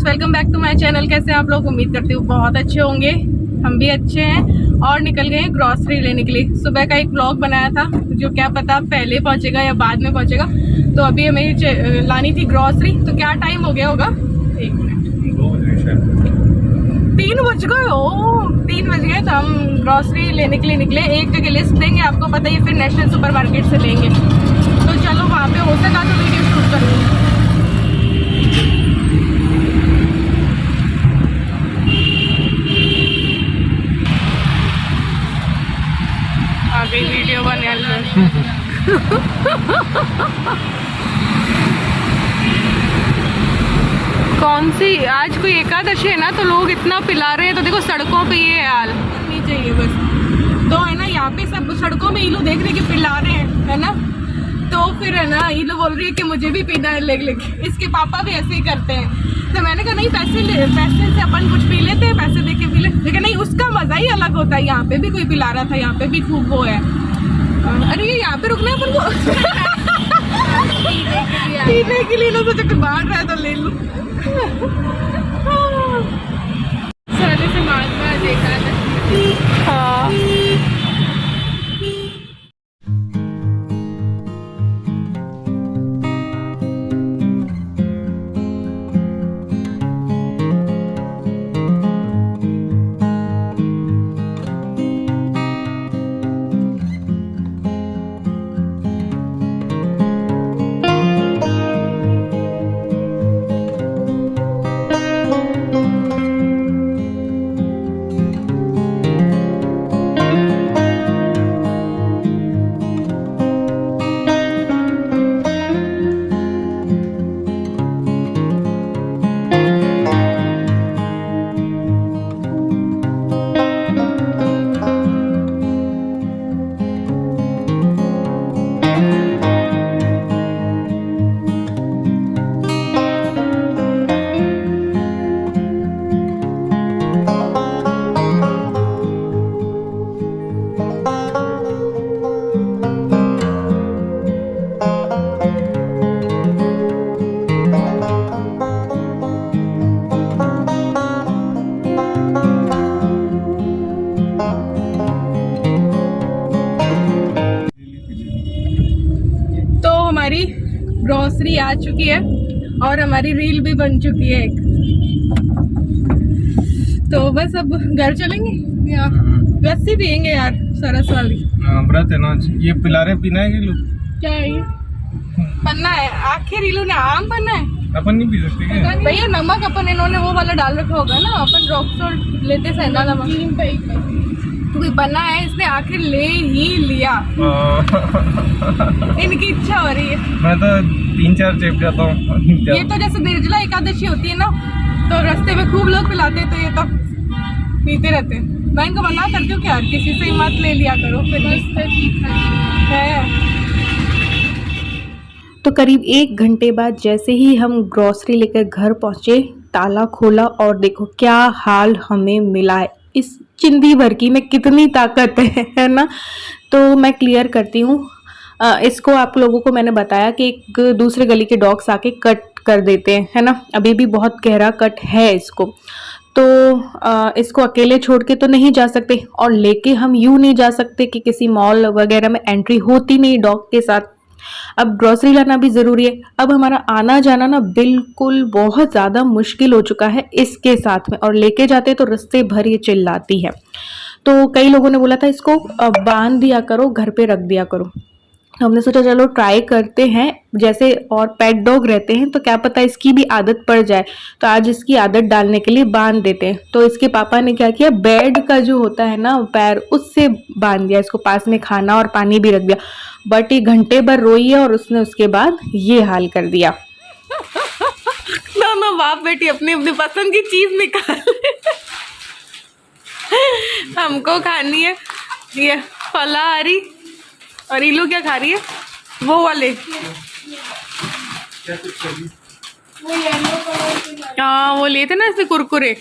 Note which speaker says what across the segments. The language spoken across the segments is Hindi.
Speaker 1: Friends, welcome back to my channel. कैसे हैं आप लोग? उम्मीद करती हूँ बहुत अच्छे होंगे। हम भी अच्छे हैं और निकल गए ग्रॉसरी लेने के लिए। सुबह का एक व्लॉग बनाया था जो क्या पता पहले पहुंचेगा या बाद में पहुंचेगा। तो अभी हमें लानी थी ग्रॉसरी। तो क्या टाइम हो गया होगा? 1 मिनट, 3 बज गए। ओ 3 बज गए। तो हम ग्रॉसरी लेने के लिए निकले। एक जगह लिस्ट देंगे, आपको पता ही, फिर नेशनल सुपरमार्केट से लेंगे। तो चलो वहाँ पे हो सका तो वीडियो शूट करूँगी। आगे वीडियो बने कौन सी आज कोई एकादशी है ना, तो लोग इतना पिला रहे हैं। तो देखो सड़कों पे ये हाल नहीं चाहिए बस। तो है ना, यहाँ पे सब सड़कों में ये लोग देख रहे हैं कि पिला रहे हैं, है ना। तो फिर है ना, ये लोग बोल रही है कि मुझे भी पीना है लेके। इसके पापा भी ऐसे ही करते हैं। तो मैंने कहा नहीं, पैसे से अपन कुछ पी लेते हैं, पैसे दे के पी ले। लेकिन नहीं, उसका मजा ही अलग होता है। यहाँ पे भी कोई पिला रहा था, यहाँ पे भी खूब वो है। अरे ये यहाँ पे रुकना है अपन को पीने के लिए ना, सोचा कि बाहर रहा है तो ले लूं। सारे से मांगना देखा था। हाँ हमारी ग्रॉसरी आ चुकी है और हमारी रील भी बन चुकी है एक। तो बस अब घर चलेंगे या लस्सी पियेंगे यार, सरस वाली।
Speaker 2: व्रत है ना, ये पिला रहे, पीना है कि लोग?
Speaker 1: क्या है ये? पन्ना है आखिर। रीलू ने आम पन्ना है,
Speaker 2: अपन नहीं पी सकते क्या?
Speaker 1: भैया नमक अपन इन्होंने वो वाला डाल रखा होगा ना। अपन रॉक सॉल्ट लेते सेंधा नमक। कोई पन्ना है, इसने आखिर ले ही लिया। इनकी इच्छा हो रही है।
Speaker 2: मैं तो 3-4 चेप जाता हूँ।
Speaker 1: ये तो जैसे निर्जला एकादशी होती है ना, तो रास्ते में खूब लोग पिलाते हैं, तो ये तो पीते रहते हैं। मैं इनको मना करती हूँ कि यार किसी से मत ले लिया करो। है
Speaker 3: तो करीब 1 घंटे बाद जैसे ही हम ग्रॉसरी लेकर घर पहुँचे, ताला खोला और देखो क्या हाल हमें मिला है। इस चिंदी भर की में कितनी ताकत है ना। तो मैं क्लियर करती हूँ। इसको आप लोगों को मैंने बताया कि एक दूसरे गली के डॉग्स आके कट कर देते हैं, है ना। अभी भी बहुत गहरा कट है इसको। तो इसको अकेले छोड़ के तो नहीं जा सकते, और लेके हम यूँ नहीं जा सकते कि किसी मॉल वगैरह में एंट्री होती नहीं डॉग के साथ। अब ग्रॉसरी लाना भी ज़रूरी है। अब हमारा आना जाना ना बिल्कुल बहुत ज़्यादा मुश्किल हो चुका है इसके साथ में, और लेके जाते तो रास्ते भर ये चिल्लाती है। तो कई लोगों ने बोला था इसको बांध दिया करो, घर पे रख दिया करो। हमने सोचा चलो ट्राई करते हैं। जैसे और पेट डॉग रहते हैं तो क्या पता इसकी भी आदत पड़ जाए। तो आज इसकी आदत डालने के लिए बांध देते हैं। तो इसके पापा ने क्या किया, बेड का जो होता है ना पैर, उससे बांध दिया इसको। पास में खाना और पानी भी रख दिया। बट ये घंटे भर रोई है और उसने उसके बाद ये हाल कर दिया।
Speaker 1: दोनों बाप बेटी अपनी अपनी पसंद की चीज निकाल हमको खानी है ये फलाहारी, और इलू क्या खा रही है? वो वाले हाँ, वो लेते ना ऐसे कुरकुरे।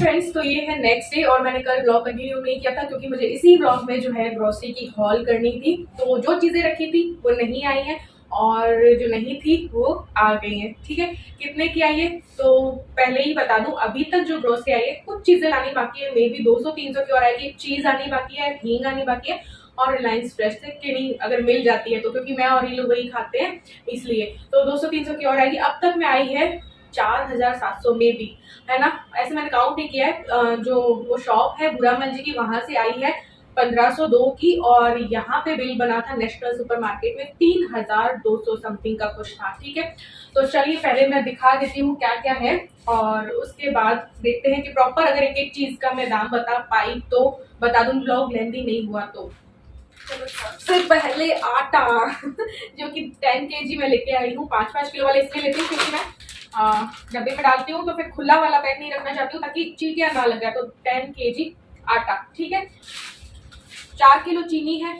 Speaker 3: फ्रेंड्स, तो ये है नेक्स्ट डे और मैंने कल ब्लॉग कंटिन्यू नहीं किया था क्योंकि मुझे इसी ब्लॉग में जो है ग्रोसरी की हॉल करनी थी। तो जो चीज़ें रखी थी वो नहीं आई हैं और जो नहीं थी वो आ गई हैं। ठीक है, कितने की आई है तो पहले ही बता दूं, अभी तक जो ग्रोसरी आई है कुछ चीज़ें लानी बाकी है, मे बी 200-300 की और आएगी। चीज़ आनी बाकी है, हींग आनी बाकी है और रिलायंस फ्रेश से किनी अगर मिल जाती है तो, क्योंकि मैं और ये लोग वही खाते हैं इसलिए। तो 200-300 की और आएगी। अब तक में आई है 4700 में भी, है ना। ऐसे मैंने काउंट नहीं किया है। जो वो शॉप है बुरामल जी की, वहां से आई है 1502 की और यहाँ पे बिल बना था नेशनल सुपरमार्केट में 3200 समथिंग का कुछ था। ठीक है, तो चलिए पहले मैं दिखा देती हूँ क्या क्या है और उसके बाद देखते हैं कि प्रॉपर अगर एक एक चीज का मैं दाम बता पाई तो बता दूँ, ब्लॉग लेंदी नहीं हुआ तो। चलो, सबसे पहले आटा जो कि 10 kg में लेके आई हूँ। 5-5 किलो वाले इसलिए लेती हूँ क्योंकि मैं डब्बे में डालती हूँ तो फिर खुला वाला पैक नहीं रखना चाहती हूँ ताकि चीटियाँ ना लग जाए। तो 10 kg आटा। ठीक है, 4 किलो चीनी है,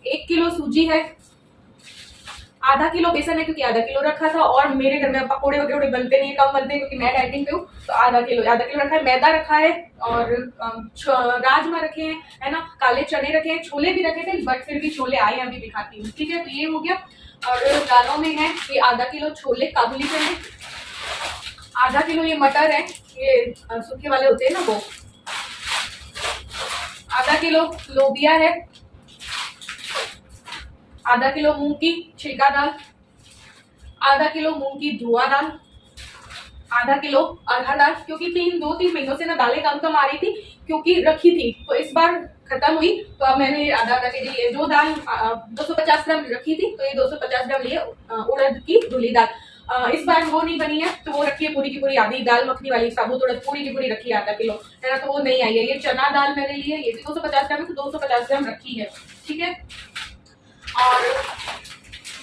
Speaker 3: 1 किलो सूजी है, आधा किलो बेसन है क्योंकि आधा किलो रखा था और मेरे घर में पकोड़े वगैरह बनते नहीं है, कम बनते हैं क्योंकि मैं डाइटिंग पे हूँ। तो आधा किलो रखा है। मैदा रखा है और राजमा रखे हैं, है ना। काले चने रखे हैं, छोले भी रखे थे बट फिर भी छोले आए हैं, अभी दिखाती हूँ। ठीक है, तो ये हो गया। और दालों में है ये आधा किलो छोले काबुली चने, आधा किलो ये मटर है, ये सूखे वाले होते हैं ना वो, आधा किलो लोबिया है, आधा किलो मूंग की छिलका दाल, आधा किलो मूंग की धुआं दाल, आधा किलो अरहर दाल। क्योंकि 2-3 महीनों से ना दालें कम आ रही थी क्योंकि रखी थी तो इस बार खत्म हुई तो अब मैंने आधा के लिए जो दाल 250 ग्राम रखी थी तो ये 250 ग्राम लिए उड़द की धुली दाल। इस बार वो नहीं बनी है तो वो रखी है पूरी की पूरी आधी दाल मखनी वाली साबुत उड़द पूरी की पूरी रखी है आधा किलो, है ना। तो वो नहीं आई है। ये चना दाल मैंने ली है, ये भी 250 ग्राम है तो 250 ग्राम रखी है। ठीक है, और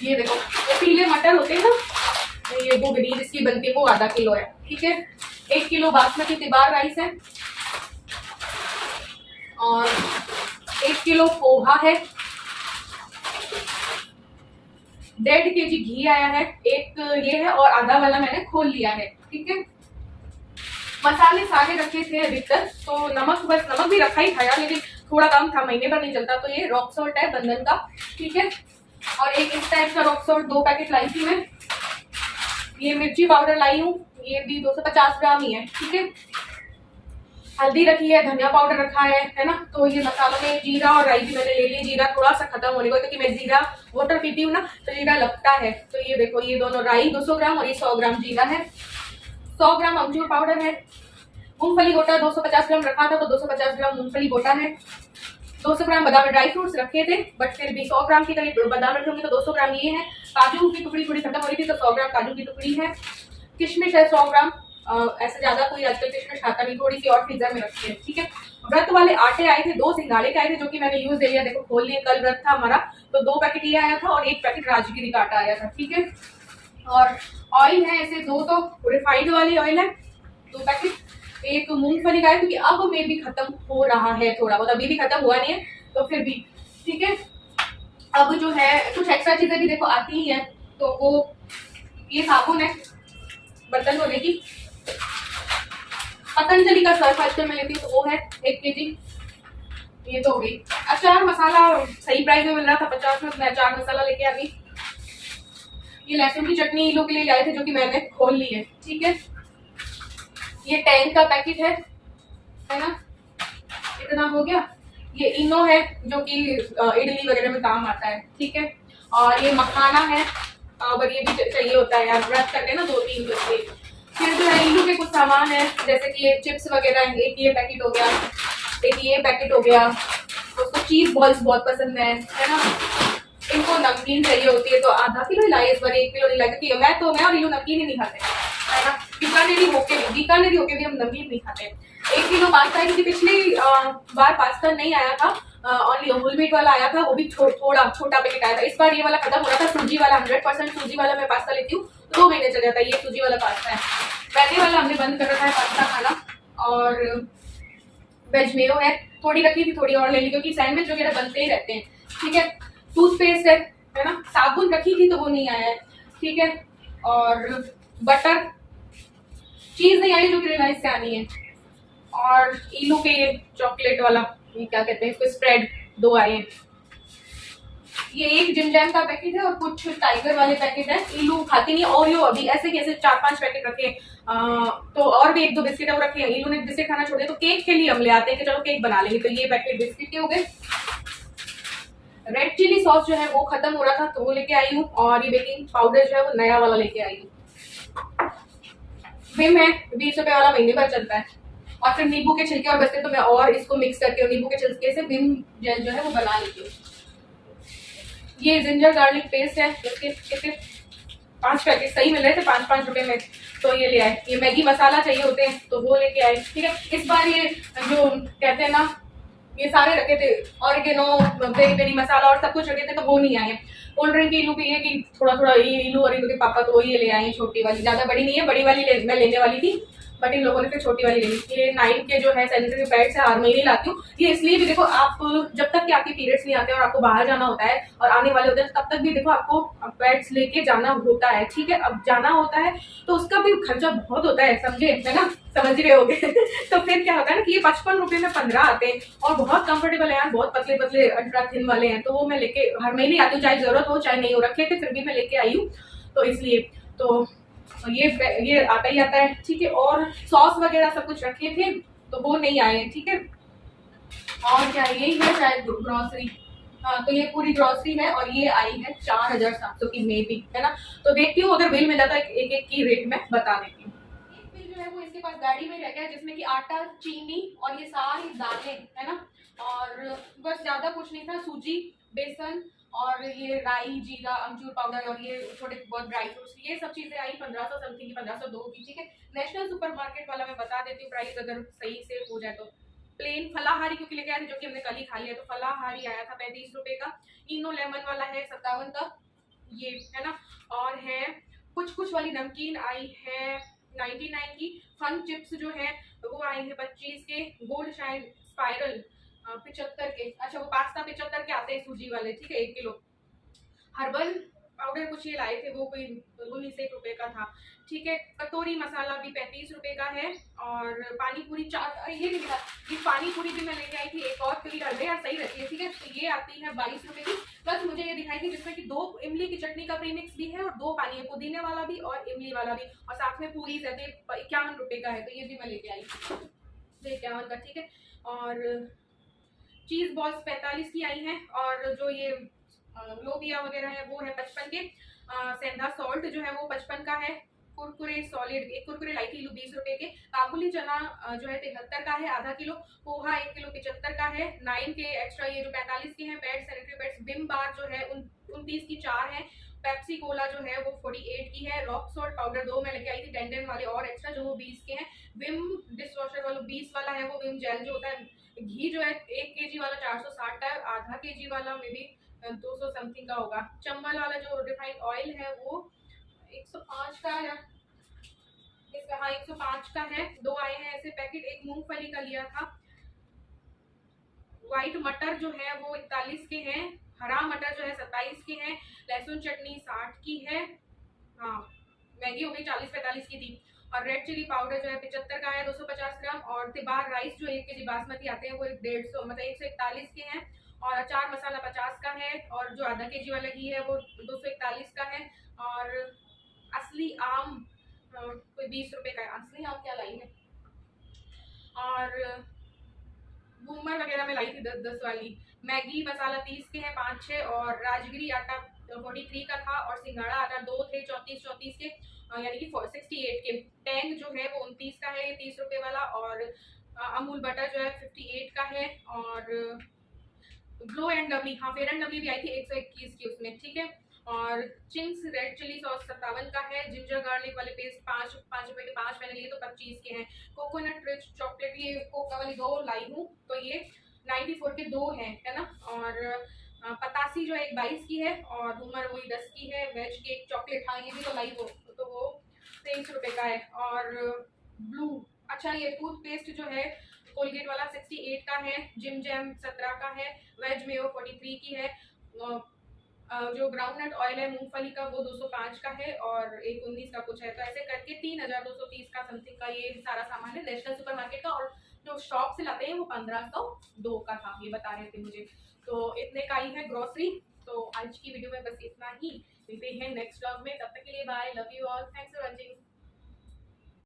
Speaker 3: ये देखो ये पीले मटर होते हैं ना, ये गोगड़ी जिसकी बनती है वो आधा किलो है। ठीक है, 1 किलो बासमती तिबार राइस है और 1 किलो पोहा है, 1.5 kg घी आया है, एक ये है और आधा वाला मैंने खोल लिया है। ठीक है, मसाले सारे रखे थे अधिकतर, तो नमक बस नमक भी रखा ही था यार लेकिन थोड़ा कम था, महीने भर नहीं चलता। तो ये रॉक सॉल्ट है बंधन का। ठीक है, और एक इस टाइप का रॉक सॉल्ट 2 पैकेट लाई थी मैं। ये मिर्ची पाउडर लाई हूँ, ये भी 250 ग्राम ही है। ठीक है, हल्दी रखी है, धनिया पाउडर रखा है ना। तो ये मसालों में जीरा और राई भी मैंने ले लिया। जीरा थोड़ा सा खत्म होने को क्योंकि मैं जीरा वाटर पीती हूँ ना तो जीरा लगता है। तो ये देखो ये दोनों राई 200 ग्राम और ये 100 ग्राम जीरा है, 100 ग्राम अमचूर पाउडर है, मूंगफली गोटा 250 ग्राम रखा था तो 250 ग्राम मूंगफली गोटा है, 200 ग्राम बादाम ड्राई फ्रूट्स रखे थे बट फिर भी 100 ग्राम की करीब बादाम रखे होंगे तो 200 ग्राम ये है। काजू की टुकड़ी थोड़ी खत्म हो रही थी तो 100 ग्राम काजू की टुकड़ी है। किशमिश है 100 ग्राम। ऐसे ज्यादा कोई आजकल किशमिश खाता नहीं, थोड़ी सी और फ्रीजर में रखते हैं। ठीक है, व्रत वाले आटे आए थे, 2 सिंगाड़े के आए थे जो कि मैंने यूज ले लिया। देखो खोल लिए, कल व्रत था हमारा तो 2 पैकेट ये आया था और 1 पैकेट राजगिरी का आटा आया था। ठीक है, और ऑयल है ऐसे 2 तो रिफाइंड वाली ऑयल है 2 पैकेट, एक मूंगफली का है क्योंकि अब में भी खत्म हो रहा है थोड़ा बहुत, अभी भी खत्म हुआ नहीं है तो फिर भी। ठीक है, अब जो है कुछ एक्स्ट्रा चीजें भी देखो आती ही है तो वो ये साबुन है बर्तन धोने की, पतंजलि का सर्फ आजकल मैं लेती हूँ तो वो है 1 kg। ये तो हो गई। अचार मसाला सही प्राइस में मिल रहा था 50 में, मैं अचार मसाला लेके आ गई। ये लहसुन की चटनी इन लोग के लिए लाए थे जो कि मैंने खोल ली है। ठीक है, ये टैंक का पैकेट है ना, इतना हो गया। ये इनो है जो कि इडली वगैरह में काम आता है। ठीक है, और ये मखाना है और ये भी चाहिए होता है यार, व्रत करते हैं ना 2-3 बजे। फिर जो है इनो के कुछ सामान है जैसे कि ये चिप्स वगैरह, एक ये पैकेट हो गया, एक ये पैकेट हो गया। उसको चीज बॉल्स बहुत पसंद है ना। इनको नमकीन चाहिए होती है तो आधा किलो ही लाए इस बार, 1 किलो नहीं लाए क्योंकि मैं और इनो नमकीन ही नहीं खाते, है ना। बीकानेरी होके भी हम नमकीन नहीं खाते। 1 किलो पास्ता है क्योंकि पिछली बार पास्ता नहीं आया था, ओनली होल व्हीट वाला आया था, वो भी थोड़ा छोटा पैकेट आया था। इस बार ये वाला खत्म हो रहा था, सूजी वाला 100% सूजी वाला मैं पास्ता लेती हूँ 2 महीने चल जाता है। ये सूजी वाला पास्ता है, मैदे वाला हमने बंद कर रखा है पास्ता खाना। और वेज मेयो है, थोड़ी रखी थी थोड़ी और ले ली क्योंकि सैंडविच वगैरह बनते ही रहते हैं। ठीक है, टूथपेस्ट है ना, साबुन रखी थी तो वो नहीं आया है। ठीक है, और बटर,
Speaker 1: चीज नहीं आई जो कि रिलायंस से आनी है। और इलू के ये चॉकलेट वाला, ये क्या कहते हैं इसको, स्प्रेड 2 आए हैं। ये एक जिम जैम का पैकेट है और कुछ टाइगर वाले पैकेट है। इलू खाती नहीं, ओरियो अभी ऐसे कैसे 4-5 पैकेट रखे हैं। तो और भी 1-2 बिस्किट और रखे हैं। इलू ने बिस्किट खाना छोड़ दिया, तो केक के लिए हम ले आते हैं कि चलो केक बना लेंगे। तो ये पैकेट बिस्किट के हो गए। रेड चिली सॉस जो है वो खत्म हो रहा था तो वो लेके आई हूँ। और ये बेकिंग पाउडर जो है वो नया वाला लेके आई हूँ। विम है 20 रुपए वाला, महीने भर चलता है। और फिर नींबू के छिलके और बचते तो मैं और इसको मिक्स करके और नींबू के छिलके से विम जेल जो है वो बना लेती हूँ। ये जिंजर गार्लिक पेस्ट है, इसके कितने 5 पैकेट सही मिल रहे थे 5-5 रुपए में, तो ये ले आए। ये मैगी मसाला चाहिए होते हैं तो वो लेके आए। ठीक है, इस बार ये जो कहते हैं ना, ये सारे रखे थे ऑरिगेनो, पेरी पेरी मसाला और सब कुछ रखे थे, तो वो नहीं आए। कोल्ड ड्रिंक इलू की है कि थोड़ा थोड़ा ये इलू और इलू के पापा तो ये ले आए छोटी वाली, ज्यादा बड़ी नहीं है। बड़ी वाली मैं लेने वाली थी बट इन लोगों ने फिर छोटी वाली ले ली। ये 9 के जो है सैनिटरी पैड्स है, हर महीने लाती हूँ। ये इसलिए भी देखो, आप जब तक कि आपके पीरियड्स नहीं आते और आपको बाहर जाना होता है और आने वाले होते हैं तब तक भी देखो आपको पैड्स लेके जाना होता है। ठीक है, अब जाना होता है तो उसका भी खर्चा बहुत होता है, समझे है ना, समझ रहे होगे। तो फिर क्या होता है ना कि ये 55 रुपए में 15 आते हैं और बहुत कंफर्टेबल है यार, बहुत पतले पतले अल्ट्रा थिन वाले हैं। तो वो मैं लेके हर महीने आती हूँ, चाहे जरूरत हो चाहे नहीं हो। रखे थे फिर भी मैं लेके आई हूँ, तो इसलिए तो ये आता ही आता है। ठीक है, और सॉस वगैरह सब कुछ रखे थे तो वो नहीं आए हैं। ठीक है, और क्या यही है शायद ग्रोसरी। हाँ, तो ये पूरी ग्रोसरी है और ये आई है 4700 की मे बी, है ना। तो देखती हूँ अगर बिल मिला था एक एक की रेट में बता देती हूँ। एक बिल जो है वो इसके पास गाड़ी में रह गया, जिसमें कि आटा, चीनी और ये सारी दालें, है ना। और बस ज्यादा कुछ नहीं था, सूजी, बेसन और ये राई, जीरा, अमचूर पाउडर और ये थोड़े बहुत ड्राई फ्रूट्स, ये सब चीजें आई 1500 समथिंग की, 1502 की। ठीक है, नेशनल सुपरमार्केट वाला मैं बता देती हूँ प्राइस अगर सही से हो जाए तो। प्लेन फलाहारी क्योंकि लेके आए थे, जो कि हमने कल ही खा लिया, तो फलाहारी आया था 35 रुपए का। इनो लेमन वाला है 57 का, ये है ना। और है कुछ वाली नमकीन आई है 99 की। फन चिप्स जो है वो आए हैं 25 के। गोल्ड शाइन स्पाइरल 75 के। अच्छा, वो पास्ता 75 के आते हैं सूजी वाले। ठीक है, 1 किलो। हर्बल पाउडर कुछ ये लाए थे, वो कोई 19 रुपए का था। ठीक है, कटोरी मसाला भी 35 रुपए का है। और पानी पूरी 4, ये नहीं मिला, ये पानी पूरी भी मैं लेके आई थी एक और, क्योंकि हल्दे यार सही रहती है। ठीक है, तो ये आती है 22 रुपए की। प्लस मुझे ये दिखाई थी जिसमें कि 2 इमली की चटनी का प्रीमिक्स भी है और 2 पानी है, पुदीने वाला भी और इमली वाला भी, और साथ में पूरी रहती है। 51 रुपए का है, तो ये भी मैं लेके आई 51 का। ठीक है, और चीज बॉल्स 45 की आई हैं। और जो ये लोबिया वगैरह है वो है 55 के। सेंधा सॉल्ट जो है वो 55 का है। कुरकुरे सॉलिड, एक कुरकुरे लाई थी 20 रुपए के। काबुली चना जो है 73 का है आधा किलो। पोहा 1 किलो 75 का है। 9 के एक्स्ट्रा ये जो 45 के हैं। Pad sanitary pads Vim bar जो है 29 की 4 है। पेप्सी कोला जो है वो 48 की है। रॉक सॉल्ट पाउडर 2 मैं लेके आई थी 10 वाले और एक्स्ट्रा, जो वो 20 के हैं। विम डिश वॉशर वाला 20 वाला है, वो विम जेल जो होता है। घी जो है 1 kg वाला 460 का है, आधा kg वाला मे बी 200 समथिंग का होगा। चंबल वाला जो रिफाइंड ऑयल है वो 105 का है। इसका हाँ 105 का है। 2 आए हैं ऐसे पैकेट। एक मूंगफली का लिया था। व्हाइट मटर जो है वो 41 के हैं। हरा मटर जो है 27 के हैं। लहसुन चटनी 60 की है। हाँ, मैगी हो गई 40-45 की थी। और रेड चिली पाउडर जो है 75 का है 250 ग्राम। और तिबार राइस जो 1 kg बासमती आते हैं वो 150 मतलब 141 के हैं। और अचार मसाला 50 का है। और जो आधा kg वाला घी है वो 241 का है। और असली आम कोई 20 रुपए का है। असली आम क्या लाई है। और बूमर वगैरह में लाई थी 10 वाली। मैगी मसाला 30 के हैं 5-6। और राजगिरी आटा 43 का था। और सिंगाड़ा आटा 2 थे 34 के, यानी कि 68 के। टैंग जो है वो 29 का है 30 रुपए वाला। और अमूल बटर जो है 58 का है। और ग्लो एंड लवली, हाँ फेयर एंड लवली भी आई थी 121 की उसमें। ठीक है, और चिंग्स रेड चिली सॉस 57 का है। जिंजर गार्लिक वाले पेस्ट 5 रुपए के 5 मैंने लिए तो 25 के हैं। कोकोनट रिच चॉकलेट ये कोका वाली 2 लाई हूँ, तो ये 94 के 2 हैं, है ना। और पतासी जो है 22 की है। और बूमर वही 10 की है। वेज केक चॉकलेट, हाँ ये भी तो लाई हो, तो वो 23 रुपए का है। और ब्लू, अच्छा ये टूथपेस्ट जो है कोलगेट वाला 68 का है। जिम जैम 17 का है। वेज मेयो 43 की है। जो ग्राउंडनट ऑयल है मूंगफली का वो 205 का है और 119 का कुछ है, तो ऐसे करके 3230 का समथिंग का ये सारा सामान है नेशनल सुपरमार्केट का। और जो शॉप से लाते हैं वो 1502 का था, ये बता रहे थे मुझे। तो इतने का ही है ग्रोसरी। तो आज की वीडियो में बस इतना ही, मिलते हैं नेक्स्ट व्लॉग में, तब तक के लिए bye, love you all, thanks for watching.